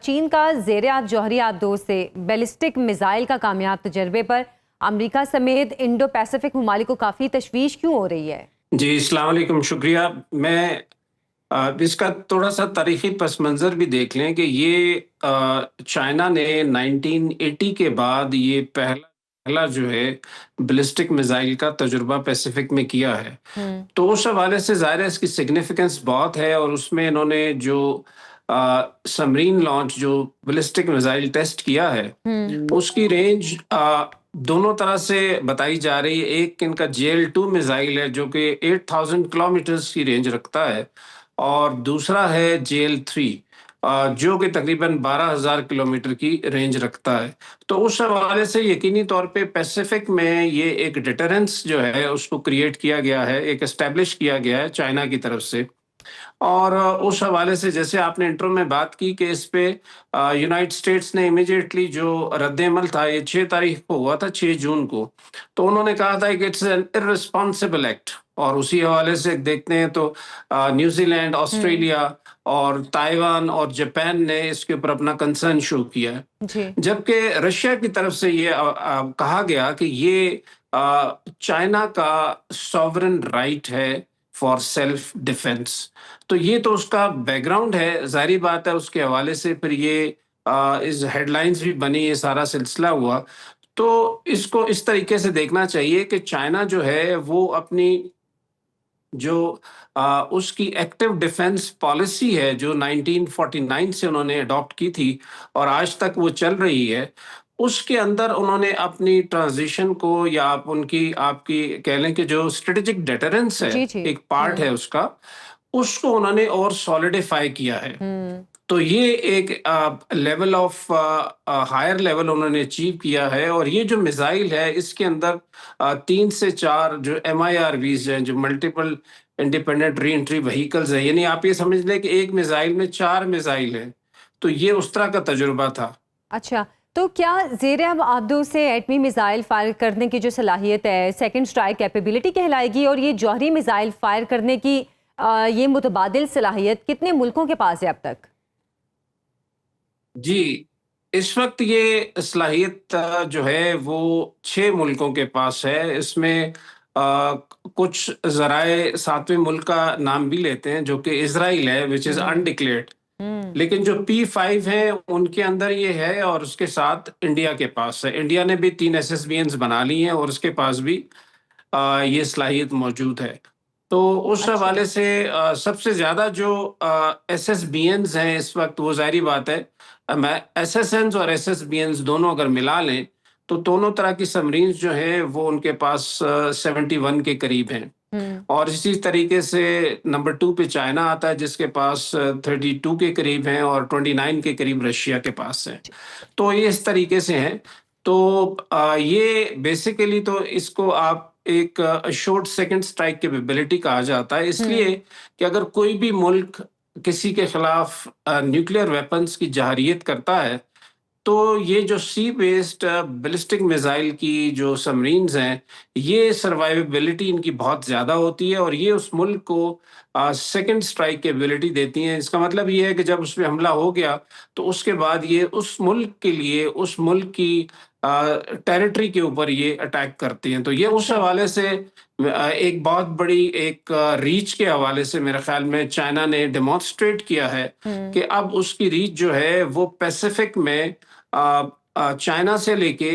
چین کا زیر آب جوہری آبدوز سے بیلسٹک میزائل کا کامیاب تجربے پر امریکہ سمیت انڈو پیسفک ممالک کو کافی تشویش کیوں ہو رہی ہے؟ جی السلام علیکم، شکریہ۔ میں اس کا تھوڑا سا تاریخی پس منظر بھی دیکھ لیں کہ یہ چائنا نے 1980 کے بعد یہ پہلا جو ہے بیلسٹک میزائل کا تجربہ پیسیفک میں کیا ہے۔ تو اس حوالے سے ظاہر ہے اس کی سگنیفیکنس بہت ہے، اور اس میں انہوں نے جو سمرین لانچ جو بیلسٹک میزائل ٹیسٹ کیا ہے اس کی رینج دونوں طرح سے بتائی جا رہی ہے۔ ایک ان کا JL-2 میزائل ہے جو کہ 8000 کلومیٹرز کی رینج رکھتا ہے، اور دوسرا ہے JL-3 جو کہ تقریباً 12,000 کلومیٹر کی رینج رکھتا ہے۔ تو اس حوالے سے یقینی طور پہ پیسیفک میں یہ ایک ڈیٹرنس جو ہے اس کو کریٹ کیا گیا ہے، ایک اسٹیبلش کیا گیا ہے چائنا کی طرف سے۔ اور اس حوالے سے جیسے آپ نے انٹرو میں بات کی کہ اس پہ یونائٹڈ اسٹیٹس نے امیڈیٹلی جو رد عمل تھا، یہ 6 تاریخ کو ہوا تھا، 6 جون کو، تو انہوں نے کہا تھا کہ اٹس این ارسپانسبل ایکٹ۔ اور اسی حوالے سے دیکھتے ہیں تو نیوزی لینڈ، آسٹریلیا اور تائیوان اور جاپان نے اس کے اوپر اپنا کنسرن شو کیا ہے، جبکہ رشیا کی طرف سے یہ کہا گیا کہ یہ چائنا کا سوورن رائٹ ہے فار سیلف ڈیفense۔ تو یہ تو اس کا بیک گراؤنڈ ہے، ظاہری بات ہے اس کے حوالے سے پھر یہ اس ہیڈ لائنز بھی بنی، یہ سارا سلسلہ ہوا۔ تو اس کو اس طریقے سے دیکھنا چاہیے کہ چائنا جو ہے وہ اپنی جو اس کی ایکٹیو ڈیفنس پالیسی ہے جو 1949 سے انہوں نے اڈاپٹ کی تھی اور آج تک وہ چل رہی ہے، اس کے اندر انہوں نے اپنی ٹرانزیشن کو یا آپ کی کہہ لیں کہ جو اسٹریٹجک ڈیٹرنس ہے ایک پارٹ ہے اس کا، اس کو انہوں نے اور سولیڈیفائی کیا ہے۔ تو یہ ایک لیول آف ہائر لیول انہوں نے اچیو کیا ہے، اور یہ جو میزائل ہے اس کے اندر 3 سے 4 جو MIRVs ہیں، جو ملٹیپل انڈیپینڈنٹ ری انٹری وہیکلز ہیں، یعنی آپ یہ سمجھ لیں کہ ایک میزائل میں 4 میزائل ہیں، تو یہ اس طرح کا تجربہ تھا۔ اچھا، تو کیا زیر آبدوز سے ایٹمی میزائل فائر کرنے کی جو صلاحیت ہے سیکنڈ اسٹرائک کیپیبلٹی کہلائے گی، اور یہ جوہری میزائل فائر کرنے کی یہ متبادل صلاحیت کتنے ملکوں کے پاس ہے اب تک؟ جی اس وقت یہ صلاحیت جو ہے وہ 6 ملکوں کے پاس ہے۔ اس میں کچھ ذرائع 7ویں ملک کا نام بھی لیتے ہیں جو کہ اسرائیل ہے which is undeClared، لیکن جو P5 ہیں ان کے اندر یہ ہے، اور اس کے ساتھ انڈیا کے پاس ہے۔ انڈیا نے بھی 3 SSBNs بنا لی ہیں اور اس کے پاس بھی یہ صلاحیت موجود ہے۔ تو اس حوالے سے سب سے زیادہ جو SSBNs ہیں اس وقت، وہ ظاہری بات ہے SSNs اور SSBNs دونوں اگر ملا لیں تو دونوں طرح کی سبمرینز جو ہیں وہ ان کے پاس 71 کے قریب ہیں۔ اور اسی طریقے سے نمبر 2 پہ چائنا آتا ہے جس کے پاس 32 کے قریب ہیں، اور 29 کے قریب رشیا کے پاس ہیں۔ تو یہ اس طریقے سے ہیں۔ تو یہ بیسیکلی تو اس کو آپ ایک شارٹ سیکنڈ اسٹرائک کیپیبلٹی کہا جاتا ہے، اس لیے کہ اگر کوئی بھی ملک کسی کے خلاف نیوکلیئر ویپنز کی جارحیت کرتا ہے تو یہ جو سی بیسڈ بیلسٹک میزائل کی جو سبمرینز ہیں، یہ سروائیویبلٹی ان کی بہت زیادہ ہوتی ہے، اور یہ اس ملک کو سیکنڈ اسٹرائک کی ایبلٹی دیتی ہیں۔ اس کا مطلب یہ ہے کہ جب اس پہ حملہ ہو گیا تو اس کے بعد یہ اس ملک کے لیے، اس ملک کی ٹیریٹری کے اوپر یہ اٹیک کرتی ہیں۔ تو یہ اس حوالے سے ایک بہت بڑی ایک ریچ کے حوالے سے میرے خیال میں چائنا نے ڈیمانسٹریٹ کیا ہے کہ اب اس کی ریچ جو ہے وہ پیسیفک میں چائنا سے لے کے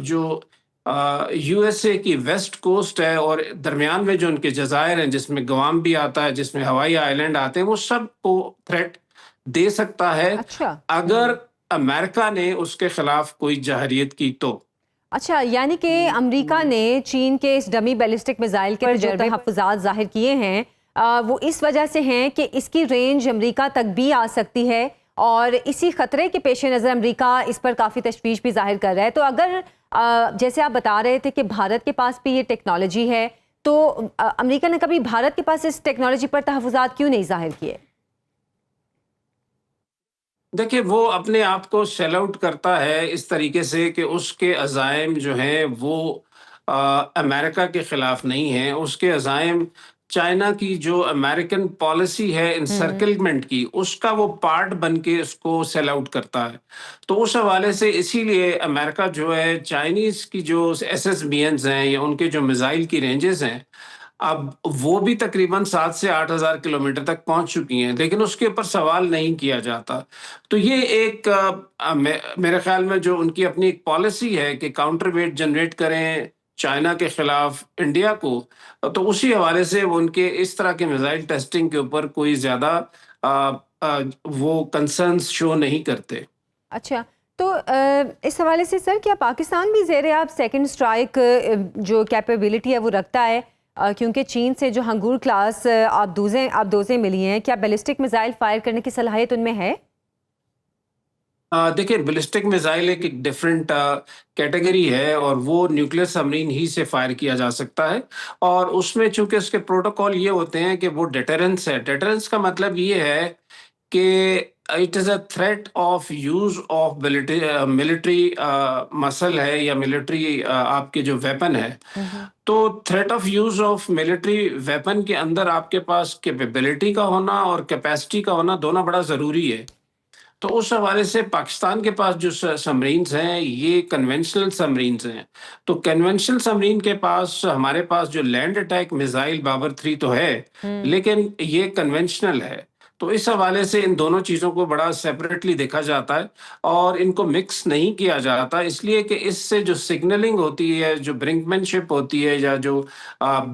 جو USA کی ویسٹ کوسٹ ہے اور درمیان میں جو ان کے جزائر ہیں جس میں گوام بھی آتا ہے، جس میں ہوائی آئیلینڈ آتے ہیں، وہ سب کو تھریٹ دے سکتا ہے اگر امریکہ نے اس کے خلاف کوئی جارحیت کی تو۔ اچھا، یعنی کہ امریکہ نے چین کے اس ڈمی بیلسٹک میزائل کے جو تحفظات ظاہر کیے ہیں وہ اس وجہ سے ہیں کہ اس کی رینج امریکہ تک بھی آ سکتی ہے، اور اسی خطرے کے پیش نظر امریکہ اس پر کافی تشویش بھی ظاہر کر رہا ہے۔ تو اگر جیسے آپ بتا رہے تھے کہ بھارت کے پاس بھی یہ ٹیکنالوجی ہے، تو امریکہ نے کبھی بھارت کے پاس اس ٹیکنالوجی پر تحفظات کیوں نہیں ظاہر کیے؟ دیکھیں، وہ اپنے آپ کو سیل آؤٹ کرتا ہے اس طریقے سے کہ اس کے عزائم جو ہیں وہ امریکہ کے خلاف نہیں ہیں، اس کے عزائم چائنا کی جو امریکن پالیسی ہے انسرکلمنٹ کی، اس کا وہ پارٹ بن کے اس کو سیل آؤٹ کرتا ہے. تو اس حوالے سے اسی لیے امریکہ جو ہے چائنیز کی جو SSBNs ہیں یا ان کے جو میزائل کی رینجز ہیں، اب وہ بھی تقریباً 7 سے 8 ہزار کلومیٹر تک پہنچ چکی ہیں، لیکن اس کے اوپر سوال نہیں کیا جاتا. تو یہ ایک میرے خیال میں جو ان کی اپنی ایک پالیسی ہے کہ کاؤنٹر ویٹ جنریٹ کریں چائنا کے خلاف انڈیا کو، تو اسی حوالے سے وہ ان کے اس طرح کے میزائل ٹیسٹنگ کے اوپر کوئی زیادہ وہ کنسرنز شو نہیں کرتے. اچھا، تو اس حوالے سے سر کیا پاکستان بھی زیر آپ سیکنڈ اسٹرائک جو کیپیبلٹی ہے وہ رکھتا ہے؟ کیونکہ چین سے جو ہنگور کلاس آبدوزیں ملی ہیں، کیا بیلسٹک میزائل فائر کرنے کی صلاحیت ان میں ہے؟ دیکھیں، بیلسٹک میزائل ایک ڈفرینٹ کیٹیگری ہے اور وہ نیوکلیر سبمرین ہی سے فائر کیا جا سکتا ہے، اور اس میں چونکہ اس کے پروٹوکول یہ ہوتے ہیں کہ وہ ڈیٹرنس ہے. ڈیٹرنس کا مطلب یہ ہے کہ it is a threat of use of military مسل ہے یا ملٹری آپ کے جو ویپن ہے. تو threat of use of military weapon کے اندر آپ کے پاس کیپیبلٹی کا ہونا اور کیپیسٹی کا ہونا دونوں بڑا ضروری ہے. تو اس حوالے سے پاکستان کے پاس جو سبمرینز ہیں یہ کنونشنل سبمرینز ہیں. تو کنونشنل سبمرین کے پاس ہمارے پاس جو لینڈ اٹیک میزائل بابر 3 تو ہے، لیکن یہ کنونشنل ہے. تو اس حوالے سے ان دونوں چیزوں کو بڑا سیپریٹلی دیکھا جاتا ہے اور ان کو مکس نہیں کیا جاتا، اس لیے کہ اس سے جو سگنلنگ ہوتی ہے، جو برنکمین شپ ہوتی ہے، یا جو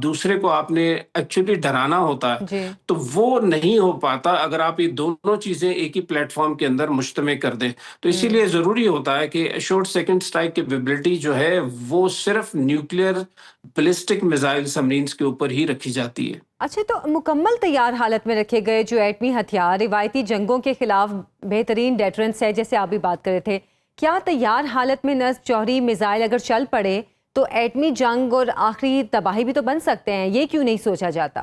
دوسرے کو آپ نے ایکچولی ڈرانا ہوتا ہے، جی، تو وہ نہیں ہو پاتا اگر آپ یہ دونوں چیزیں ایک ہی پلیٹ فارم کے اندر مجتمع کر دیں. تو اسی لیے ضروری ہوتا ہے کہ شارٹ سیکنڈ اسٹرائک کیپیبلٹی جو ہے وہ صرف نیوکلیئر بیلسٹک میزائل سبمرینز کے اوپر ہی رکھی جاتی ہے. اچھا، تو مکمل تیار حالت میں رکھے گئے جو ایٹمی ہتھیار روایتی جنگوں کے خلاف بہترین ڈیٹرنس ہے، جیسے آپ بھی بات کر رہے تھے، کیا تیار حالت میں نصب جوہری میزائل اگر چل پڑے تو ایٹمی جنگ اور آخری تباہی بھی تو بن سکتے ہیں؟ یہ کیوں نہیں سوچا جاتا؟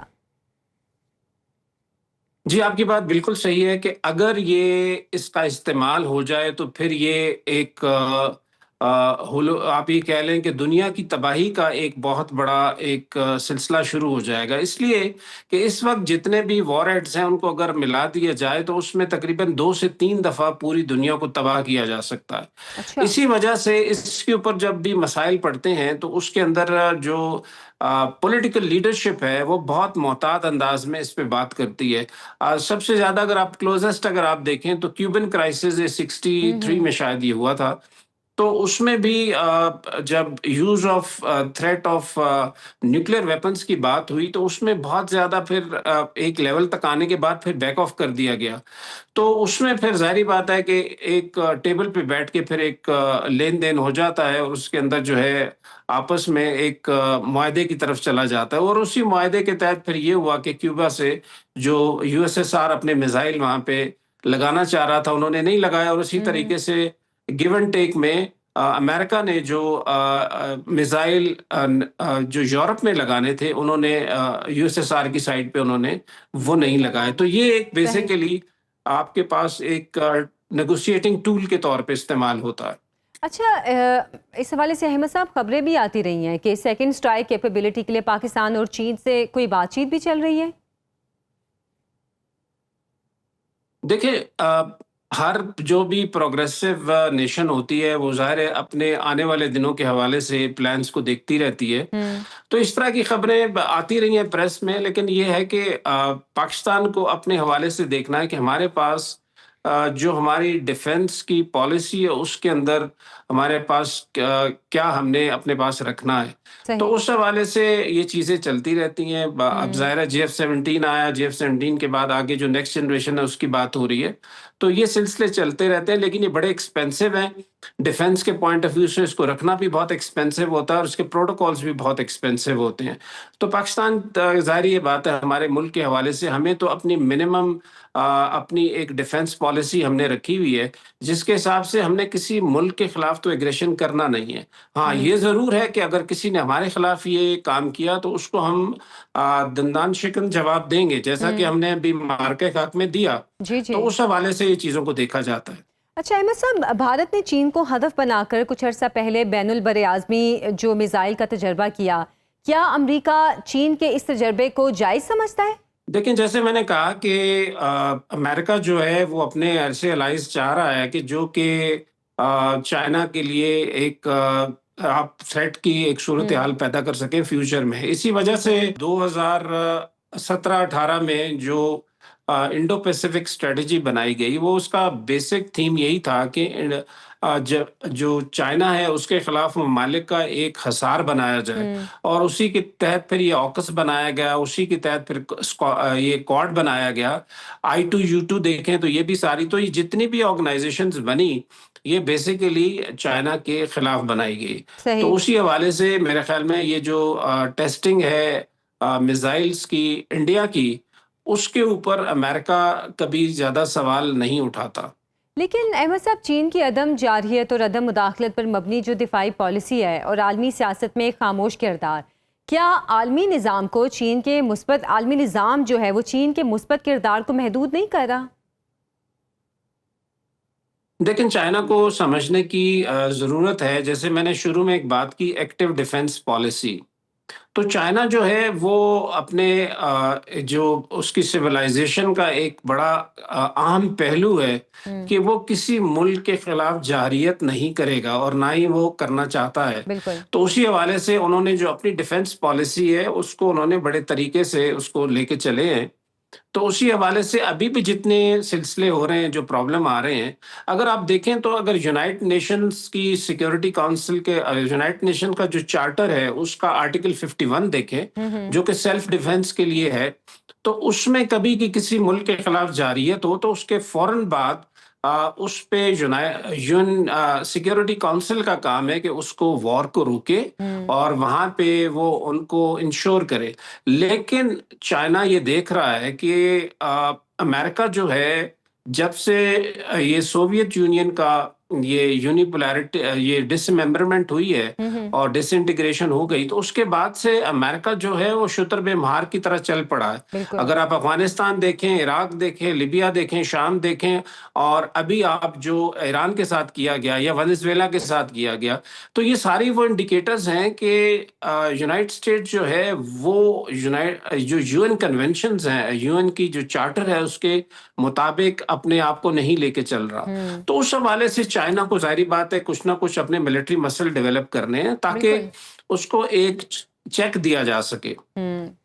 جی، آپ کی بات بالکل صحیح ہے کہ اگر یہ اس کا استعمال ہو جائے تو پھر یہ ایک آپ یہ کہہ لیں کہ دنیا کی تباہی کا ایک بہت بڑا ایک سلسلہ شروع ہو جائے گا. اس لیے کہ اس وقت جتنے بھی وار ہیڈز ہیں ان کو اگر ملا دیا جائے تو اس میں تقریباً 2 سے 3 دفعہ پوری دنیا کو تباہ کیا جا سکتا ہے. اچھا، اسی وجہ سے اس کے اوپر جب بھی مسائل پڑتے ہیں تو اس کے اندر جو پولیٹیکل لیڈرشپ ہے وہ بہت محتاط انداز میں اس پہ بات کرتی ہے. سب سے زیادہ اگر آپ کلوزسٹ اگر آپ دیکھیں تو کیوبن کرائسس 63 میں شاید یہ ہوا تھا. تو اس میں بھی جب use of threat of nuclear weapons کی بات ہوئی تو اس میں بہت زیادہ پھر ایک لیول تک آنے کے بعد پھر بیک آف کر دیا گیا. تو اس میں پھر ظاہری بات ہے کہ ایک ٹیبل پہ بیٹھ کے پھر ایک لین دین ہو جاتا ہے اور اس کے اندر جو ہے آپس میں ایک معاہدے کی طرف چلا جاتا ہے. اور اسی معاہدے کے تحت پھر یہ ہوا کہ کیوبا سے جو USSR اپنے میزائل وہاں پہ لگانا چاہ رہا تھا انہوں نے نہیں لگایا، اور اسی طریقے سے گیو اینڈ ٹیک میں امریکہ نے جو میزائل جو یورپ میں لگانے تھے انہوں نے USSR کی سائڈ پہ انہوں نے وہ نہیں لگائے. تو یہ ایک بیسیکلی آپ کے پاس ایک نیگوشیٹنگ ٹول کے طور پہ استعمال ہوتا ہے. اچھا، اس حوالے سے احمد صاحب خبریں بھی آتی رہی ہیں کہ سیکنڈ اسٹرائک کیپیبلٹی کے لیے پاکستان اور چین سے کوئی بات چیت بھی چل رہی ہے؟ دیکھیں، ہر جو بھی پروگریسو نیشن ہوتی ہے وہ ظاہر ہے اپنے آنے والے دنوں کے حوالے سے پلانز کو دیکھتی رہتی ہے. تو اس طرح کی خبریں آتی رہی ہیں پریس میں، لیکن یہ ہے کہ پاکستان کو اپنے حوالے سے دیکھنا ہے کہ ہمارے پاس جو ہماری ڈیفنس کی پالیسی ہے اس کے اندر ہمارے پاس کیا ہم نے اپنے پاس رکھنا ہے. تو اس حوالے سے یہ چیزیں چلتی رہتی ہیں. اب ظاہر ہے GF-17 آیا، GF-17 کے بعد آگے جو نیکسٹ جنریشن ہے اس کی بات ہو رہی ہے. تو یہ سلسلے چلتے رہتے ہیں، لیکن یہ بڑے ایکسپینسو ہیں. ڈیفنس کے پوائنٹ آف ویو سے اس کو رکھنا بھی بہت ایکسپینسو ہوتا ہے اور اس کے پروٹوکالز بھی بہت ایکسپینسو ہوتے ہیں. تو پاکستان ظاہر یہ بات ہے ہمارے ملک کے حوالے سے ہمیں تو اپنی منیمم اپنی ایک ڈیفنس پالیسی ہم نے رکھی ہوئی ہے جس کے حساب سے ہم نے کسی ملک کے خلاف تو ایگریشن کرنا نہیں ہے. ہاں، یہ ضرور ہے کہ اگر کسی نے ہمارے خلاف یہ کام کیا تو اس کو ہم دندان شکن جواب دیں گے، جیسا کہ ہم نے ابھی مارکے خاک میں دیا. جی جی، تو اس حوالے سے یہ چیزوں کو دیکھا جاتا ہے. اچھا احمد صاحب، بھارت نے چین کو ہدف بنا کر کچھ عرصہ پہلے بین البر اعظمی جو میزائل کا تجربہ کیا، کیا امریکہ چین کے اس تجربے کو جائز سمجھتا ہے؟ دیکھیں، جیسے میں نے کہا کہ امریکہ جو ہے وہ اپنے ایسے الائز چاہ رہا ہے کہ جو کہ چائنا کے لیے ایک آپ تھریٹ کی ایک صورتحال پیدا کر سکیں فیوچر میں. اسی وجہ سے 2017-18 میں جو انڈو پیسیفک اسٹریٹجی بنائی گئی، وہ اس کا بیسک تھیم یہی تھا کہ جو چائنا ہے اس کے خلاف ممالک کا ایک حصار بنایا جائے، اور اسی کے تحت پھر یہ آکس بنایا گیا، اسی کے تحت پھر یہ کوڈ بنایا گیا. I2U2 دیکھیں تو یہ بھی ساری، تو یہ جتنی بھی آرگنائزیشنز بنی، یہ بیسیکلی چائنا کے خلاف بنائی گئی. صحیح. تو اسی حوالے سے میرے خیال میں یہ جو ٹیسٹنگ ہے میزائلز کی انڈیا کی، اس کے اوپر امریکہ کبھی زیادہ سوال نہیں اٹھاتا. لیکن احمد صاحب، چین کی عدم جارحیت اور عدم مداخلت پر مبنی جو دفاعی پالیسی ہے اور عالمی سیاست میں ایک خاموش کردار، کیا عالمی نظام کو چین کے مثبت عالمی نظام جو ہے وہ چین کے مثبت کردار کو محدود نہیں کر رہا؟ لیکن چائنا کو سمجھنے کی ضرورت ہے. جیسے میں نے شروع میں ایک بات کی، ایکٹیو ڈیفنس پالیسی. تو چائنا جو ہے وہ اپنے جو اس کی سویلائزیشن کا ایک بڑا اہم پہلو ہے کہ وہ کسی ملک کے خلاف جارحیت نہیں کرے گا، اور نہ ہی وہ کرنا چاہتا ہے. بالکل. تو اسی حوالے سے انہوں نے جو اپنی ڈیفنس پالیسی ہے اس کو انہوں نے بڑے طریقے سے اس کو لے کے چلے ہیں. تو اسی حوالے سے ابھی بھی جتنے سلسلے ہو رہے ہیں، جو پرابلم آ رہے ہیں، اگر آپ دیکھیں تو اگر یونائٹڈ نیشنز کی سیکیورٹی کونسل کے یونائٹڈ نیشن کا جو چارٹر ہے اس کا آرٹیکل 51 دیکھیں، جو کہ سیلف ڈیفenس کے لیے ہے، تو اس میں کبھی بھی کسی ملک کے خلاف جارحیت ہو تو اس کے فوراً بعد اس پہ یون سیکیورٹی کونسل کا کام ہے کہ اس کو وار کو روکے اور وہاں پہ وہ ان کو انشور کرے. لیکن چائنا یہ دیکھ رہا ہے کہ امریکہ جو ہے، جب سے یہ سوویت یونین کا یہ یونیپولارٹی، یہ ڈس ممبرمنٹ ہوئی ہے اور ڈس انٹیگریشن ہو گئی، تو اس کے بعد سے امریکہ جو ہے وہ شتر بے مہار کی طرح چل پڑا ہے. بالکل. اگر آپ افغانستان دیکھیں، عراق دیکھیں، لیبیا دیکھیں، شام دیکھیں، اور ابھی آپ جو ایران کے ساتھ کیا گیا یا ونیزویلا کے ساتھ کیا گیا، تو یہ ساری وہ انڈیکیٹرز ہیں کہ یونائٹڈ اسٹیٹ جو ہے وہ جو یو این کنونشنز ہیں، یو این کی جو چارٹر ہے اس کے مطابق اپنے آپ کو نہیں لے کے چل رہا. تو اس حوالے سے چائنا کو ظاہری بات ہے کچھ نہ کچھ اپنے ملٹری مسل ڈیولپ کرنے ہیں تاکہ اس کو ایک چیک دیا جا سکے.